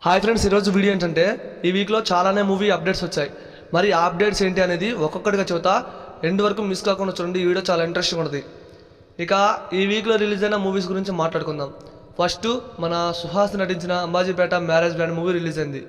Hi friends, ఈరోజు video ఏంటంటే ఈ వీక్లో చాలానే మూవీ అప్డేట్స్ వచ్చాయి. మరి ఆ అప్డేట్స్ ఏంటి అనేది ఒక్కొక్కటిగా చెబుతా, ఎండ్ వరకు మిస్ కాకుండా చూడండి. ఈ వీడియో చాలా ఇంట్రెస్టింగ్ ఉంటుంది. ఇక ఈ వీక్లో రిలీజ్ అయిన మూవీస్ గురించి మాట్లాడుకుందాం. ఫస్ట్ మన సుహాస్ నటించిన Ambajipeta marriage band movie release అయింది.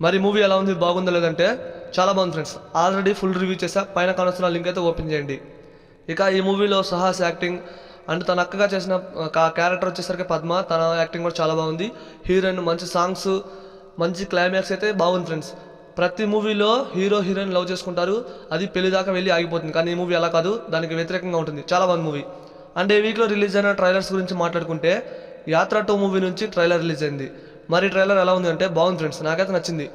మరి మూవీ ఎలా ఉంది, బాగుందో లేదంటే చాలా బాగుంది ఫ్రెండ్స్. ఆల్రెడీ ఫుల్ రివ్యూ చేసా, పైన కానొస్తున్న లింక్ అయితే ఓపెన్ చేయండి. ఇక ఈ మూవీలో సుహాస్ యాక్టింగ్ అండ్ తన అక్కగా చేసిన క్యారెక్టర్ వచ్చేసరికి పద్మ, తన యాక్టింగ్ కూడా చాలా బాగుంది. హీరోయిన్ మంచి సాంగ్స్, మంచి క్లైమాక్స్ అయితే బాగుంది ఫ్రెండ్స్. ప్రతి మూవీలో హీరో హీరోయిన్ లవ్ చేసుకుంటారు, అది పెళ్లి దాకా వెళ్ళి ఆగిపోతుంది. కానీ ఈ మూవీ అలా కాదు, దానికి వ్యతిరేకంగా ఉంటుంది. చాలా బాగుంది మూవీ. అండ్ ఈ వీక్లో రిలీజ్ అయిన ట్రైలర్స్ గురించి మాట్లాడుకుంటే యాత్ర 2 మూవీ నుంచి ట్రైలర్ రిలీజ్ అయింది. మరి ట్రైలర్ ఎలా ఉంది అంటే బాగుంది ఫ్రెండ్స్, నాకైతే నచ్చింది.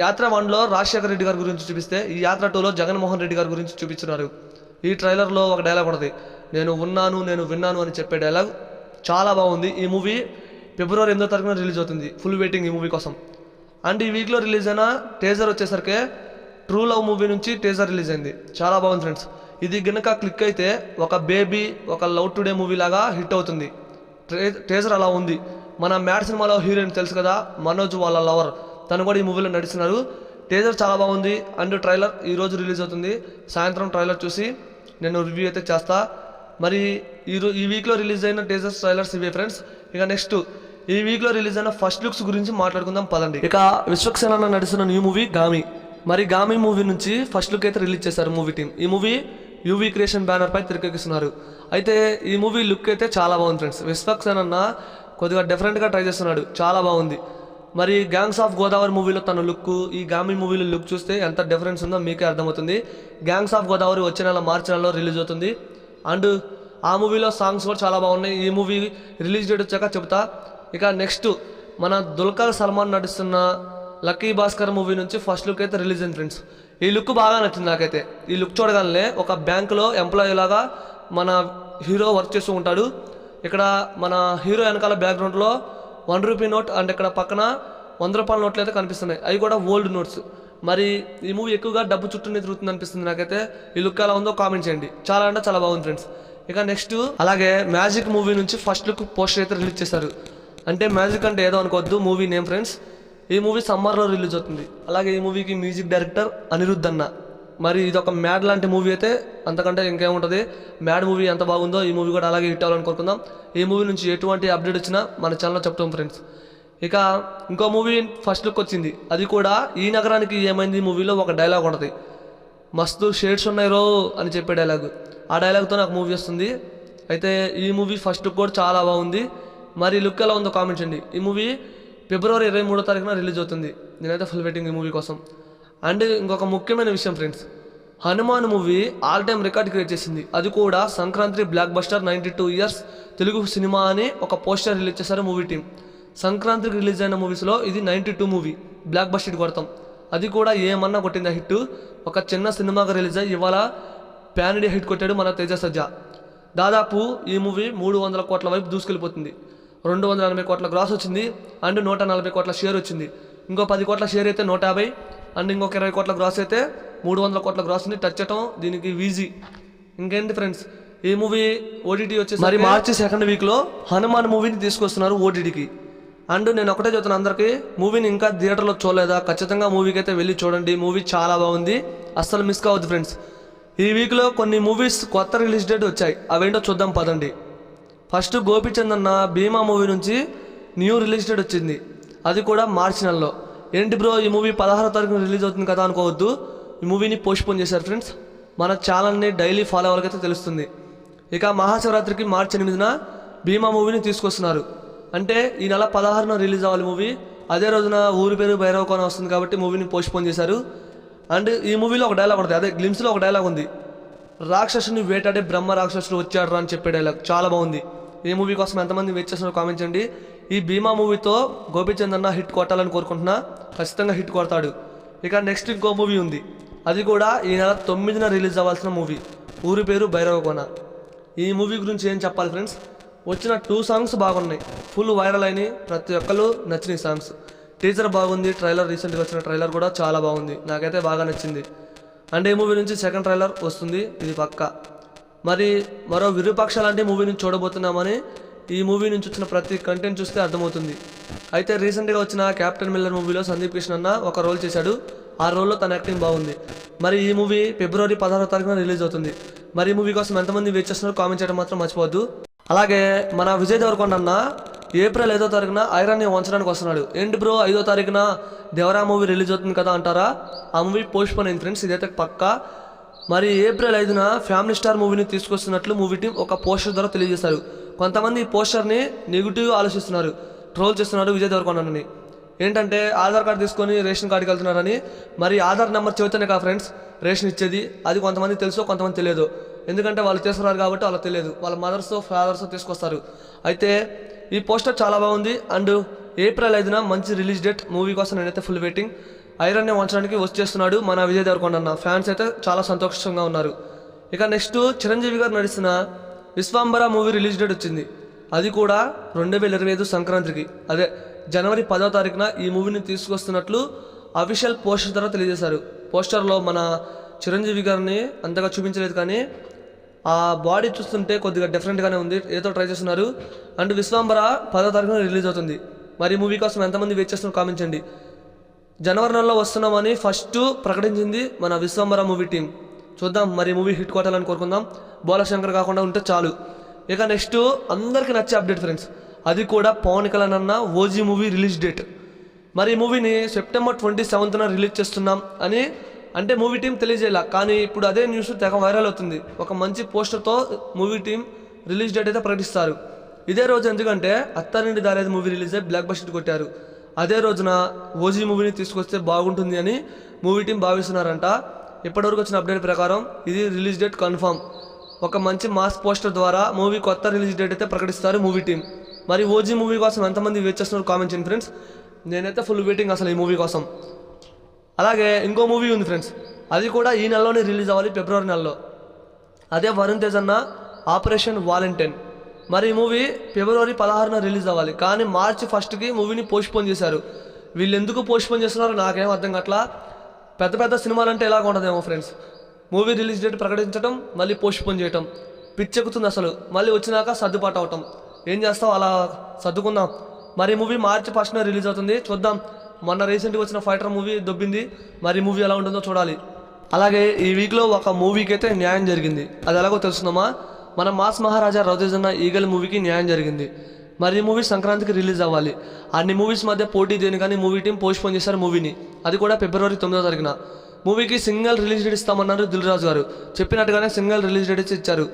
యాత్ర 1లో రాజశేఖర రెడ్డి గారి గురించి చూపిస్తే, ఈ యాత్ర 2లో జగన్మోహన్ రెడ్డి గారి గురించి చూపించున్నారు. ఈ ట్రైలర్లో ఒక డైలాగ్ ఉంటుంది, నేను ఉన్నాను నేను విన్నాను అని చెప్పే డైలాగ్ చాలా బాగుంది. ఈ మూవీ ఫిబ్రవరి 8వ తారీఖున రిలీజ్ అవుతుంది. ఫుల్ వెయిటింగ్ ఈ మూవీ కోసం. అండ్ ఈ వీక్లో రిలీజ్ అయిన టేజర్ వచ్చేసరికి ట్రూ లవ్ మూవీ నుంచి టేజర్ రిలీజ్ అయింది. చాలా బాగుంది ఫ్రెండ్స్. ఇది గనుక క్లిక్ అయితే ఒక బేబీ, ఒక లవ్ టుడే మూవీ లాగా హిట్ అవుతుంది. టేజర్ అలా ఉంది. మన మ్యాడ్ సినిమాలో హీరోయిన్ తెలుసు కదా, మనోజ్ వాళ్ళ లవర్, తను కూడా ఈ మూవీలో నడుస్తున్నారు. టేజర్ చాలా బాగుంది. అండ్ ట్రైలర్ ఈరోజు రిలీజ్ అవుతుంది. సాయంత్రం ట్రైలర్ చూసి నేను రివ్యూ అయితే చేస్తా. మరి ఈ వీక్లో రిలీజ్ అయిన టేజర్స్, ట్రైలర్స్ ఇవే ఫ్రెండ్స్. ఇక నెక్స్ట్ ఈ వీక్లో రిలీజ్ అయిన ఫస్ట్ లుక్స్ గురించి మాట్లాడుకుందాం పదండి. ఇక విశ్వక్సేన నడుస్తున్న న్యూ మూవీ గామి. మరి గామి మూవీ నుంచి ఫస్ట్ లుక్ అయితే రిలీజ్ చేశారు మూవీ టీం. ఈ మూవీ యూవీ క్రియేషన్ బ్యానర్ పై తెరకెక్కిస్తున్నారు. అయితే ఈ మూవీ లుక్ అయితే చాలా బాగుంది ఫ్రెండ్స్. విశ్వక్సేన కొద్దిగా డిఫరెంట్గా ట్రై చేస్తున్నాడు, చాలా బాగుంది. మరి గ్యాంగ్స్ ఆఫ్ గోదావరి మూవీలో తన లుక్, ఈ గామి మూవీలో లుక్ చూస్తే ఎంత డిఫరెన్స్ ఉందో మీకే అర్థమవుతుంది. గ్యాంగ్స్ ఆఫ్ గోదావరి వచ్చే నెల మార్చి నెలలో రిలీజ్ అవుతుంది. అండ్ ఆ మూవీలో సాంగ్స్ కూడా చాలా బాగున్నాయి. ఈ మూవీ రిలీజ్ డేట్ వచ్చాక చెబుతా. ఇక నెక్స్ట్ మన దుల్కర్ సల్మాన్ నటిస్తున్న లక్కీ భాస్కర్ మూవీ నుంచి ఫస్ట్ లుక్ అయితే రిలీజ్ అయింది ఫ్రెండ్స్. ఈ లుక్ బాగా నచ్చింది నాకైతే. ఈ లుక్ చూడగానే ఒక బ్యాంకులో ఎంప్లాయీ లాగా మన హీరో వర్క్ చేస్తూ ఉంటాడు. ఇక్కడ మన హీరో వెనకాల బ్యాక్గ్రౌండ్లో 1 రూపీ నోట్ అండ్ ఇక్కడ పక్కన 100 రూపాయల నోట్లు అయితే కనిపిస్తున్నాయి. అవి కూడా ఓల్డ్ నోట్స్. మరి ఈ మూవీ ఎక్కువగా డబ్బు చుట్టూనే తిరుగుతుంది అనిపిస్తుంది నాకైతే. ఈ లుక్ ఎలా ఉందో కామెంట్ చేయండి. చాలా అంటే చాలా బాగుంది ఫ్రెండ్స్. ఇక నెక్స్ట్ అలాగే మ్యాజిక్ మూవీ నుంచి ఫస్ట్ లుక్ పోస్టర్ అయితే రిలీజ్ చేశారు. అంటే మ్యాజిక్ అంటే ఏదో అనుకోవద్దు, మూవీ నేమ్ ఫ్రెండ్స్. ఈ మూవీ సమ్మర్లో రిలీజ్ అవుతుంది. అలాగే ఈ మూవీకి మ్యూజిక్ డైరెక్టర్ అనిరుద్ధ్ అన్న. మరి ఇది ఒక మ్యాడ్ లాంటి మూవీ అయితే, అంతకంటే ఇంకేముంటుంది. మ్యాడ్ మూవీ ఎంత బాగుందో ఈ మూవీ కూడా అలాగే హిట్ అవ్వాలని కోరుకుందాం. ఈ మూవీ నుంచి ఎటువంటి అప్డేట్ వచ్చినా మన ఛానల్లో చెప్తాం ఫ్రెండ్స్. ఇక ఇంకో మూవీ ఫస్ట్ లుక్ వచ్చింది. అది కూడా ఈ నగరానికి ఏమైంది మూవీలో ఒక డైలాగ్ ఉంటుంది, మస్తు షేడ్స్ ఉన్నాయి రో అని చెప్పే డైలాగ్. ఆ డైలాగ్తో నాకు మూవీ వస్తుంది. అయితే ఈ మూవీ ఫస్ట్ లుక్ కూడా చాలా బాగుంది. మరి లుక్ ఎలా ఉందో కామెంట్ చేయండి. ఈ మూవీ ఫిబ్రవరి 23వ తారీఖున రిలీజ్ అవుతుంది. నేనైతే ఫుల్ వెయిటింగ్ ఈ మూవీ కోసం. అండ్ ఇంకొక ముఖ్యమైన విషయం friends, Hanuman movie all time record create చేసింది. అది కూడా Sankranti block buster 92 years Telugu cinema అని ఒక పోస్టర్ రిలీజ్ చేశారు మూవీ టీం. సంక్రాంతికి రిలీజ్ అయిన మూవీస్లో ఇది 92 మూవీ బ్లాక్ బస్టర్ కొడతాం. అది కూడా ఏమన్నా కొట్టిందా హిట్. ఒక చిన్న సినిమాగా రిలీజ్ అయ్యి ఇవాళ ప్యాన్ ఇండియా హిట్ కొట్టాడు మన తేజ సజ్జా. దాదాపు ఈ మూవీ 300 కోట్ల వైపు దూసుకెళ్ళిపోతుంది. 280 కోట్ల గ్రాస్ వచ్చింది. అండ్ 140 కోట్ల షేర్ వచ్చింది. ఇంకో 10 కోట్ల షేర్ అయితే 150, అండ్ ఇంకొక 20 కోట్ల గ్రాస్ అయితే 300 కోట్ల గ్రాస్ని టచ్ చేయటం దీనికి ఈజీ. ఇంకేంటి ఫ్రెండ్స్, ఈ మూవీ ఓటీటీ వచ్చేసి మరి మార్చి 2వ వీక్లో హనుమాన్ మూవీని తీసుకొస్తున్నారు ఓటీటీకి. అండ్ నేను ఒకటే చెప్తున్నాను అందరికీ, మూవీని ఇంకా థియేటర్లో చూడలేదా ఖచ్చితంగా మూవీకి అయితే వెళ్ళి చూడండి. మూవీ చాలా బాగుంది, అస్సలు మిస్ కావద్దు ఫ్రెండ్స్. ఈ వీక్లో కొన్ని మూవీస్ కొత్త రిలీజ్ డేట్ వచ్చాయి, అవేంటో చూద్దాం పదండి. ఫస్ట్ గోపీచంద్ అన్న భీమా మూవీ నుంచి న్యూ రిలీజ్ డేట్ వచ్చింది. అది కూడా మార్చి నెలలో. ఏంటి బ్రో ఈ మూవీ 16వ తారీఖున రిలీజ్ అవుతుంది కదా అనుకోవద్దు, ఈ మూవీని పోస్ట్పోన్ చేశారు ఫ్రెండ్స్. మన ఛానల్ని డైలీ ఫాలో అవ్వాలకైతే తెలుస్తుంది. ఇక మహాశివరాత్రికి మార్చి 8న భీమా మూవీని తీసుకొస్తున్నారు. అంటే ఈ నెల 16న రిలీజ్ అవ్వాలి మూవీ. అదే రోజున ఊరి పేరు భైరవ కోన వస్తుంది కాబట్టి మూవీని పోస్ట్పోన్ చేశారు. అండ్ ఈ మూవీలో ఒక డైలాగ్ ఉంటుంది, అదే గ్లిమ్స్లో ఒక డైలాగ్ ఉంది, రాక్షసుని వేటాడే బ్రహ్మ రాక్షసుడు వచ్చాడు అని చెప్పే డైలాగ్ చాలా బాగుంది. ఈ మూవీ కోసం ఎంతమంది వెయిట్ చేస్తున్నారో కామెంట్ చేయండి. ఈ భీమా మూవీతో గోపీచంద్ అన్న హిట్ కొట్టాలని కోరుకుంటున్నా, ఖచ్చితంగా హిట్ కొడతాడు. ఇక నెక్స్ట్ ఇంకో మూవీ ఉంది, అది కూడా ఈ నెల 9న రిలీజ్ అవ్వాల్సిన మూవీ, ఊరి పేరు భైరవ కోన. ఈ మూవీ గురించి ఏం చెప్పాలి ఫ్రెండ్స్, వచ్చిన 2 సాంగ్స్ బాగున్నాయి, ఫుల్ వైరల్ అయినాయి, ప్రతి ఒక్కరు నచ్చిన సాంగ్స్. టీజర్ బాగుంది, ట్రైలర్ రీసెంట్గా వచ్చిన ట్రైలర్ కూడా చాలా బాగుంది, నాకైతే బాగా నచ్చింది. అండ్ ఈ మూవీ నుంచి సెకండ్ ట్రైలర్ వస్తుంది, ఇది పక్కా. మరి మరో విరూపాక్ష లాంటి మూవీ నుంచి చూడబోతున్నామని ఈ మూవీ నుంచి వచ్చిన ప్రతి కంటెంట్ చూస్తే అర్థమవుతుంది. అయితే రీసెంట్గా వచ్చిన క్యాప్టెన్ మిల్లర్ మూవీలో సందీప్ కృష్ణ అన్న ఒక రోల్ చేశాడు. ఆ రోల్లో తన యాక్టింగ్ బాగుంది. మరి ఈ మూవీ ఫిబ్రవరి 16వ తారీఖున రిలీజ్ అవుతుంది. మరి ఈ మూవీ కోసం ఎంతమంది వెయిట్ చేస్తున్నారో కామెంట్ చేయడం మాత్రం మర్చిపోవద్దు. అలాగే మన విజయ్ దేవరకొండ అన్న ఏప్రిల్ 5వ తారీఖున ఐరన్ని వంచడానికి వస్తున్నాడు. ఏంటి బ్రో 5వ తారీఖున దేవరా మూవీ రిలీజ్ అవుతుంది కదా అంటారా? ఆ మూవీ పోస్ట్ పోన్ అయింది ఫ్రెండ్స్, ఇదైతే పక్కా. మరి ఏప్రిల్ 5న ఫ్యామిలీ స్టార్ మూవీని తీసుకొస్తున్నట్లు మూవీ టీం ఒక పోస్టర్ ద్వారా తెలియజేశారు. కొంతమంది ఈ పోస్టర్ని నెగిటివ్గా ఆలోచిస్తున్నారు, ట్రోల్ చేస్తున్నారు విజయ్ దేవరకొండని. ఏంటంటే ఆధార్ కార్డు తీసుకొని రేషన్ కార్డుకి వెళ్తున్నారని. మరి ఆధార్ నెంబర్ చెబితేనే కదా ఫ్రెండ్స్ రేషన్ ఇచ్చేది. అది కొంతమంది తెలుసో కొంతమంది తెలియదు. ఎందుకంటే వాళ్ళు తీసుకున్నారు కాబట్టి వాళ్ళకి తెలియదు, వాళ్ళ మదర్స్ ఫాదర్స్ తీసుకొస్తారు. అయితే ఈ పోస్టర్ చాలా బాగుంది. అండ్ ఏప్రిల్ 5న మంచి రిలీజ్ డేట్ మూవీ కోసం నేనైతే ఫుల్ వెయిటింగ్. ఐరన్ని వంచడానికి వచ్చేస్తున్నాడు మన విజయ్ దేవరకొండ అన్న. ఫ్యాన్స్ అయితే చాలా సంతోషంగా ఉన్నారు. ఇక నెక్స్ట్ చిరంజీవి గారు నడిచిన విశ్వాంబర మూవీ రిలీజ్ డేట్ వచ్చింది. అది కూడా 2025 సంక్రాంతికి, అదే జనవరి 10వ తారీఖున ఈ మూవీని తీసుకొస్తున్నట్లు అఫీషియల్ పోస్టర్ ద్వారా తెలియజేశారు. పోస్టర్లో మన చిరంజీవి గారిని అంతగా చూపించలేదు, కానీ ఆ బాడీ చూస్తుంటే కొద్దిగా డిఫరెంట్గానే ఉంది, ఏదో ట్రై చేస్తున్నారు. అండ్ విశ్వాంబర 10వ తారీఖున రిలీజ్ అవుతుంది. మరి మూవీ కోసం ఎంతమంది వెయిట్ చేస్తున్నారో కామెంట్ చేయండి. జనవరి నెలలో వస్తున్నామని ఫస్ట్ ప్రకటించింది మన విశ్వాంబర మూవీ టీం. చూద్దాం, మరి మూవీ హిట్ కొట్టాలని కోరుకుందాం. బాలశంకర్ కాకుండా ఉంటే చాలు. ఇక నెక్స్ట్ అందరికీ నచ్చే అప్డేట్ ఫ్రెండ్స్, అది కూడా పవన్ కళ్యాణ్ అన్న ఓజీ మూవీ రిలీజ్ డేట్. మరి ఈ మూవీని సెప్టెంబర్ 27న రిలీజ్ చేస్తున్నాం అని అంటే మూవీ టీం తెలియజేయాల, కానీ ఇప్పుడు అదే న్యూస్ తెగ వైరల్ అవుతుంది. ఒక మంచి పోస్టర్తో మూవీ టీం రిలీజ్ డేట్ అయితే ప్రకటిస్తారు ఇదే రోజు. ఎందుకంటే అత్తారింటి దారేది మూవీ రిలీజ్ అయ్యి బ్లాక్ బస్టర్ కొట్టారు. అదే రోజున ఓజీ మూవీని తీసుకొస్తే బాగుంటుంది అని మూవీ టీం భావిస్తున్నారంట. ఇప్పటివరకు వచ్చిన అప్డేట్ ప్రకారం ఇది రిలీజ్ డేట్ కన్ఫర్మ్. ఒక మంచి మాస్ పోస్టర్ ద్వారా మూవీ కొత్త రిలీజ్ డేట్ అయితే ప్రకటిస్తారు మూవీ టీం. మరి ఓజీ మూవీ కోసం ఎంతమంది వెయిట్ చేస్తున్నారు కామెంట్ చేయండి ఫ్రెండ్స్. నేనైతే ఫుల్ వెయిటింగ్ అసలు ఈ మూవీ కోసం. అలాగే ఇంకో మూవీ ఉంది ఫ్రెండ్స్, అది కూడా ఈ నెలలోనే రిలీజ్ అవ్వాలి, ఫిబ్రవరి నెలలో. అదే వరుణ్ తేజ్ అన్న ఆపరేషన్ వాలంటైన్. మరి ఈ మూవీ ఫిబ్రవరి 16న రిలీజ్ అవ్వాలి, కానీ మార్చి 1కి మూవీని పోస్ట్పోన్ చేశారు. వీళ్ళు ఎందుకు పోస్ట్పోన్ చేస్తున్నారో నాకేం అర్థం కావట్లా. పెద్ద పెద్ద సినిమాలు అంటే ఎలాగ ఉండదేమో ఫ్రెండ్స్, మూవీ రిలీజ్ డేట్ ప్రకటించడం మళ్ళీ పోస్ట్పోన్ చేయటం పిచ్చెక్కుతుంది అసలు. మళ్ళీ వచ్చినాక సర్దుబాటు అవటం. ఏం చేస్తావు, అలా సర్దుకుందాం. మరి మూవీ మార్చి 1న రిలీజ్ అవుతుంది, చూద్దాం. మొన్న రీసెంట్గా వచ్చిన ఫైటర్ మూవీ దొబ్బింది, మరి మూవీ ఎలా ఉంటుందో చూడాలి. అలాగే ఈ వీక్లో ఒక మూవీకి అయితే న్యాయం జరిగింది. అది ఎలాగో తెలుస్తుందమ్మా. మన మాస్ మహారాజా రవితేజ్ అన్న ఈగల్ మూవీకి న్యాయం జరిగింది. మరి ఈ మూవీ సంక్రాంతికి రిలీజ్ అవ్వాలి. అన్ని మూవీస్ మధ్య పోటీ దేని కానీ మూవీ టీం పోస్ట్పోన్ చేశారు మూవీని. అది కూడా ఫిబ్రవరి 9వ తారీఖున. మూవీకి సింగిల్ రిలీజ్ డేట్ ఇస్తామన్నారు దిల్ రాజు గారు. చెప్పినట్టుగానే సింగిల్ రిలీజ్ డేట్ ఇచ్చారు.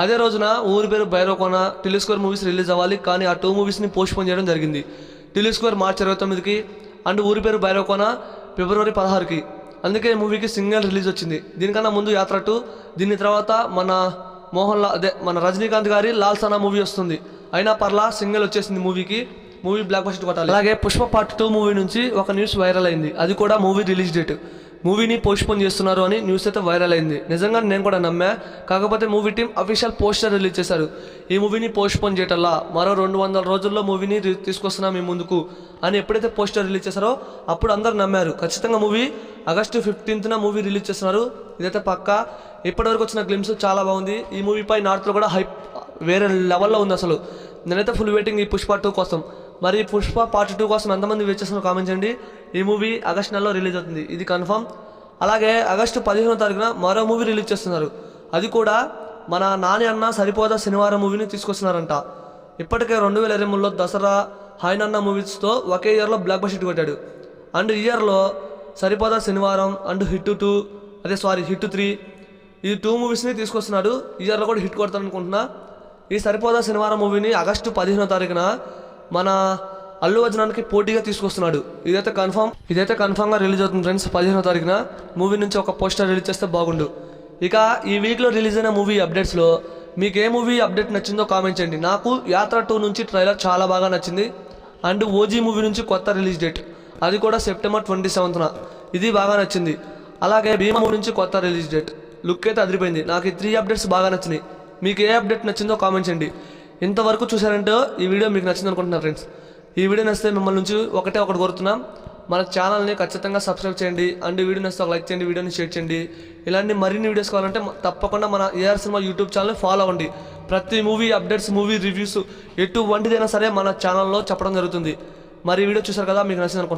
అదే రోజున ఊరి పేరు Bhairavakona, Tilly square movies release అవ్వాలి, కానీ ఆ 2 మూవీస్ని పోస్ట్పోన్ చేయడం జరిగింది. టిల్లీ స్క్వేర్ మార్చి 29కి అండ్ ఊరి పేరు భైరవకోన ఫిబ్రవరి 16కి. అందుకే మూవీకి సింగిల్ రిలీజ్ వచ్చింది. దీనికన్నా ముందు యాత్ర 2, దీని తర్వాత మన మన రజనీకాంత్ గారి లాల్ సనా మూవీ వస్తుంది. అయినా పర్లా సింగిల్ వచ్చేసింది మూవీకి. మూవీ బ్లాక్ బస్టర్ కొట్టాలి. అలాగే పుష్ప పార్ట్ 2 మూవీ నుంచి ఒక న్యూస్ వైరల్ అయింది. అది కూడా మూవీ రిలీజ్ డేట్ మూవీని పోస్ట్పోన్ చేస్తున్నారు అని న్యూస్ అయితే వైరల్ అయింది. నిజంగా నేను కూడా నమ్మా. కాకపోతే movie team official poster release చేశారు. ఈ మూవీని పోస్ట్పోన్ చేయటల్లా మరో 200 రోజుల్లో మూవీని తీసుకొస్తున్నాం మీ ముందుకు అని ఎప్పుడైతే పోస్టర్ రిలీజ్ చేశారో అప్పుడు అందరు నమ్మారు. ఖచ్చితంగా మూవీ ఆగస్టు 15న మూవీ రిలీజ్ చేస్తున్నారు, ఇదైతే పక్కా. ఇప్పటివరకు వచ్చిన గ్లిమ్స్ చాలా బాగుంది. ఈ మూవీపై నార్త్లో కూడా హైప్ వేరే లెవెల్లో ఉంది అసలు. నేనైతే ఫుల్ వెయిటింగ్ ఈ పుష్ప 2 కోసం. మరి పుష్ప పార్ట్ 2 కోసం ఎంతమంది వెయిట్ చేస్తున్నారో కామెంట్ చేయండి. ఈ మూవీ ఆగస్టు నెలలో రిలీజ్ అవుతుంది, ఇది కన్ఫర్మ్. అలాగే ఆగస్టు 15వ తారీఖున మరో మూవీ రిలీజ్ చేస్తున్నారు. అది కూడా మన నాని అన్న సరిపోదా శనివారం మూవీని తీసుకొస్తున్నారంట. ఇప్పటికే 2023లో దసరా, హాయనన్న మూవీస్తో ఒకే ఇయర్లో బ్లాక్ బస్టర్ కొట్టాడు. అండ్ ఇయర్లో సరిపోదా శనివారం అండ్ హిట్ 3, ఈ 2 మూవీస్ని తీసుకొస్తున్నాడు. ఇయర్లో కూడా హిట్ కొడతాను. ఈ సరిపోదా శనివారం మూవీని ఆగస్టు 15వ తారీఖున మన అల్లు అర్జున్కి పోటీగా తీసుకొస్తున్నాడు. ఇదైతే కన్ఫామ్గా రిలీజ్ అవుతుంది ఫ్రెండ్స్ 15వ తారీఖున. మూవీ నుంచి ఒక పోస్టర్ రిలీజ్ చేస్తే బాగుండు. ఇక ఈ వీక్లో రిలీజ్ అయిన మూవీ అప్డేట్స్లో మీకు ఏ మూవీ అప్డేట్ నచ్చిందో కామెంట్ చేయండి. నాకు యాత్ర 2 నుంచి ట్రైలర్ చాలా బాగా నచ్చింది. అండ్ ఓజీ మూవీ నుంచి కొత్త రిలీజ్ డేట్, అది కూడా సెప్టెంబర్ 27న, ఇది బాగా నచ్చింది. అలాగే భీమా మూవీ నుంచి కొత్త రిలీజ్ డేట్, లుక్ అయితే అదిరిపోయింది. నాకు ఈ 3 అప్డేట్స్ బాగా నచ్చినాయి. మీకు ఏ అప్డేట్ నచ్చిందో కామెంట్ చేయండి. ఇంతవరకు చూసారంటే ఈ వీడియో మీకు నచ్చింది అనుకుంటున్నా ఫ్రెండ్స్. ఈ వీడియో నచ్చితే మిమ్మల్ని నుంచి ఒకటి కోరుతున్నాం, మన ఛానల్ని ఖచ్చితంగా సబ్స్క్రైబ్ చేయండి. అండ్ వీడియో నచ్చితే ఒక లైక్ చేయండి, వీడియోని షేర్ చేయండి. ఇలాంటి మరిన్ని వీడియోస్ కావాలంటే తప్పకుండా మన ఏఆర్ సినిమా యూట్యూబ్ ఛానల్ని ఫాలో అవ్వండి. ప్రతి మూవీ అప్డేట్స్, మూవీ రివ్యూస్ ఎటువంటిదైనా సరే మన ఛానల్లో చెప్పడం జరుగుతుంది. మరి ఈ వీడియో చూసారు కదా, మీకు నచ్చింది అనుకుంటున్నాను.